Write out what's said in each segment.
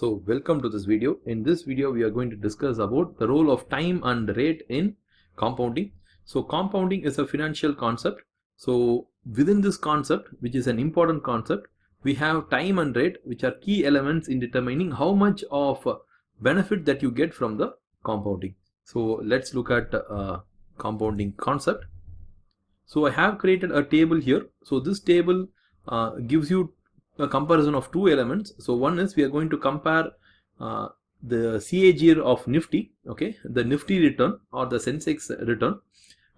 So welcome to this video. In this video we are going to discuss about the role of time and rate in compounding. So compounding is a financial concept. So within this concept, which is an important concept, we have time and rate, which are key elements in determining how much of benefit that you get from the compounding. So let's look at compounding concept. So I have created a table here. So this table gives you a comparison of two elements. So one is we are going to compare the CAGR of Nifty, okay, the Nifty return or the Sensex return,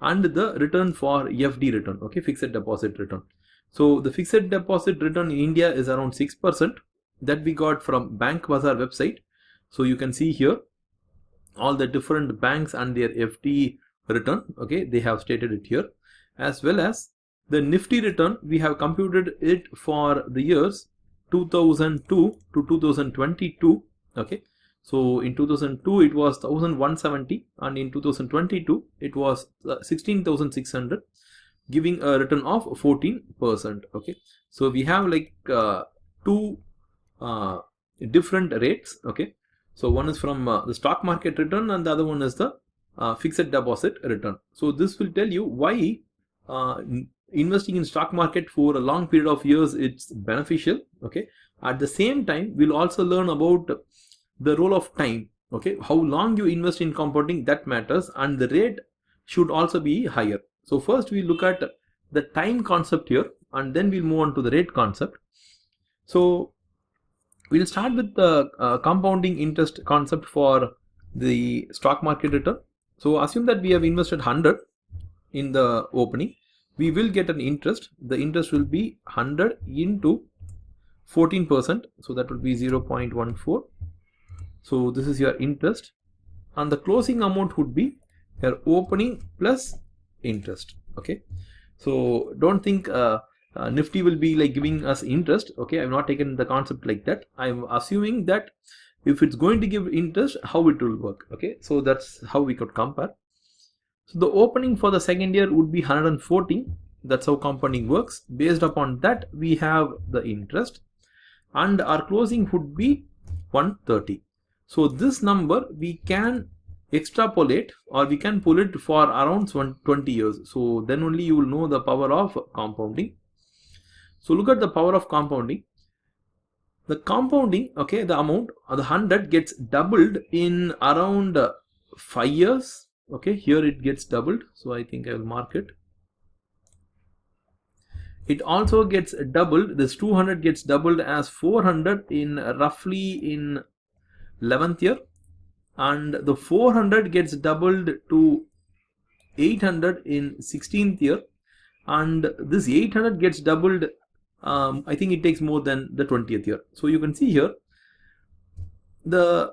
and the return for FD return, okay, fixed deposit return. So the fixed deposit return in India is around 6% that we got from Bank Bazaar website. So you can see here all the different banks and their FD return, okay, they have stated it here, as well as the Nifty return. We have computed it for the years 2002 to 2022, okay. So in 2002 it was 1170 and in 2022 it was 16,600, giving a return of 14%, okay. So we have like two different rates, okay. So one is from the stock market return and the other one is the fixed deposit return. So this will tell you why investing in stock market for a long period of years it's beneficial, okay. At the same time we'll also learn about the role of time, okay, how long you invest in compounding, that matters, and the rate should also be higher. So first we look at the time concept here and then we'll move on to the rate concept. So we'll start with the compounding interest concept for the stock market return. So assume that we have invested 100 in the opening. We will get an interest. The interest will be 100 into 14%. So that will be 0.14. So this is your interest. And the closing amount would be your opening plus interest. Okay. So don't think Nifty will be like giving us interest. Okay. I've not taken the concept like that. I'm assuming that if it's going to give interest, how it will work. Okay. So that's how we could compare. So the opening for the second year would be 140. That's how compounding works. Based upon that, we have the interest, and our closing would be 130. So this number we can extrapolate or we can pull it for around 20 years. So then only you will know the power of compounding. So look at the power of compounding. The compounding, okay, the amount of the 100 gets doubled in around 5 years. Okay, here it gets doubled, so I think I will mark it. It also gets doubled. This 200 gets doubled as 400 in roughly in 11th year, and the 400 gets doubled to 800 in 16th year, and this 800 gets doubled. I think it takes more than the 20th year. So you can see here the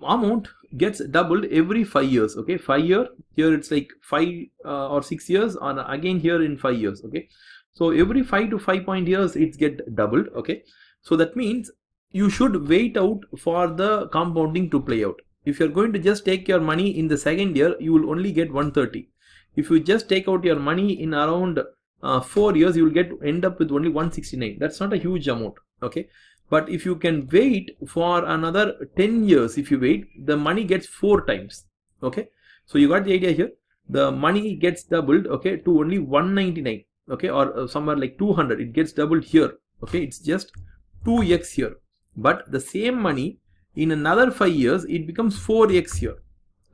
amount gets doubled every 5 years. Okay, 5 year, here it's like 5 or 6 years, and again here in 5 years. Okay, so every 5 to 5 point years it's get doubled. Okay, so that means you should wait out for the compounding to play out. If you're going to just take your money in the second year, you will only get 130. If you just take out your money in around 4 years, you will end up with only 169. That's not a huge amount. Okay, but if you can wait for another 10 years, if you wait, the money gets 4 times. Okay, so you got the idea here. The money gets doubled, okay, to only 199. Okay, or somewhere like 200, it gets doubled here. Okay, it's just 2x here. But the same money in another 5 years, it becomes 4x here,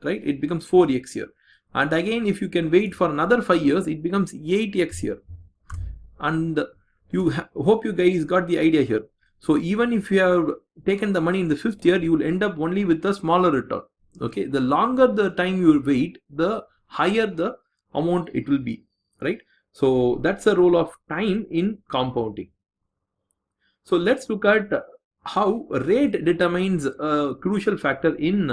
right? It becomes 4x here. And again, if you can wait for another 5 years, it becomes 8x here. And you hope you guys got the idea here. So even if you have taken the money in the 5th year, you will end up only with a smaller return. Okay, the longer the time you will wait, the higher the amount it will be, right? So that's the role of time in compounding. So let's look at how rate determines a crucial factor in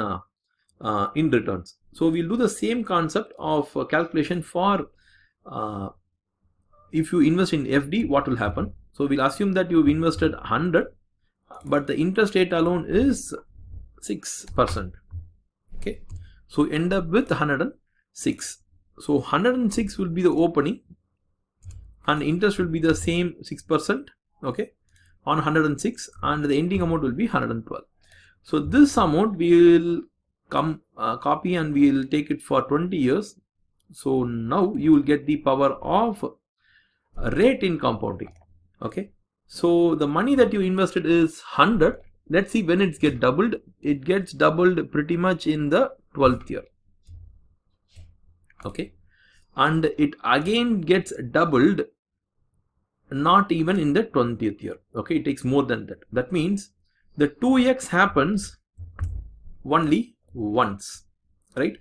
returns. So we'll do the same concept of calculation for if you invest in FD, what will happen. So we'll assume that you've invested 100, but the interest rate alone is 6%. Okay, so end up with 106. So 106 will be the opening, and interest will be the same 6%. Okay, on 106 and the ending amount will be 112. So this amount we will copy and we will take it for 20 years. So now you will get the power of rate in compounding. Okay, so the money that you invested is 100. Let's see when it gets doubled. It gets doubled pretty much in the 12th year. Okay, and it again gets doubled not even in the 20th year. Okay, it takes more than that. That means the 2x happens only once, right?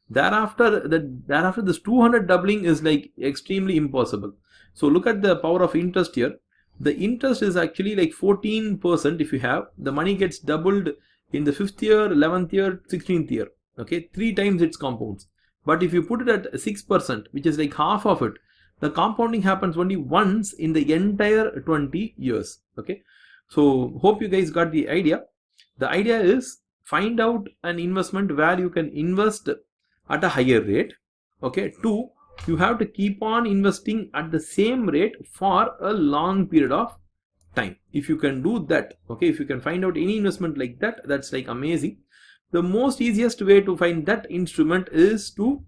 Thereafter this 200 doubling is like extremely impossible. So look at the power of interest here. The interest is actually like 14%. If you have, the money gets doubled in the 5th year, 11th year, 16th year. Okay, 3 times its compounds. But if you put it at 6%, which is like half of it, the compounding happens only once in the entire 20 years. Okay, so hope you guys got the idea. The idea is find out an investment where you can invest at a higher rate. Okay, 2, you have to keep on investing at the same rate for a long period of time. If you can do that, okay, if you can find out any investment like that, that's like amazing. The most easiest way to find that instrument is to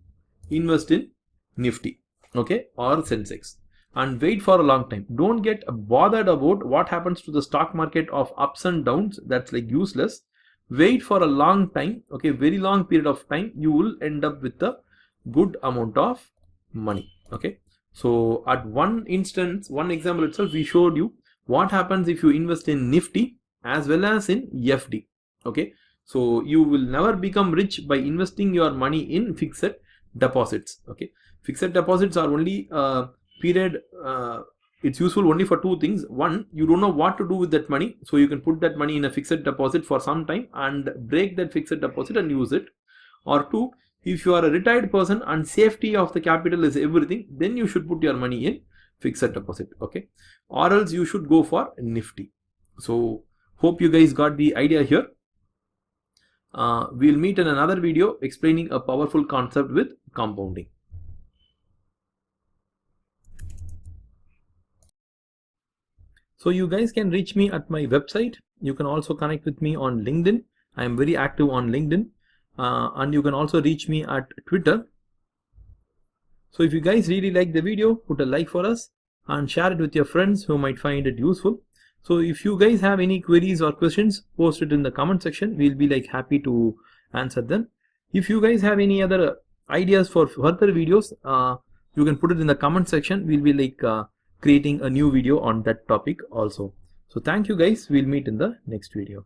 invest in Nifty, okay, or Sensex, and wait for a long time. Don't get bothered about what happens to the stock market of ups and downs. That's like useless. Wait for a long time, okay, very long period of time. You will end up with a good amount of money. Okay, so at one example itself, we showed you what happens if you invest in Nifty as well as in FD. Okay, so you will never become rich by investing your money in fixed deposits. Okay, fixed deposits are only period, it's useful only for 2 things. 1, you don't know what to do with that money, so you can put that money in a fixed deposit for some time and break that fixed deposit and use it. Or 2, if you are a retired person and safety of the capital is everything, then you should put your money in fixed deposit. Okay, or else you should go for Nifty. So hope you guys got the idea here. We'll meet in another video explaining a powerful concept with compounding. So you guys can reach me at my website. You can also connect with me on LinkedIn. I am very active on LinkedIn. And you can also reach me at Twitter. So if you guys really like the video, put a like for us and share it with your friends who might find it useful. So if you guys have any queries or questions, post it in the comment section. We'll be like happy to answer them. If you guys have any other ideas for further videos, you can put it in the comment section. We'll be like creating a new video on that topic also. So thank you guys. We'll meet in the next video.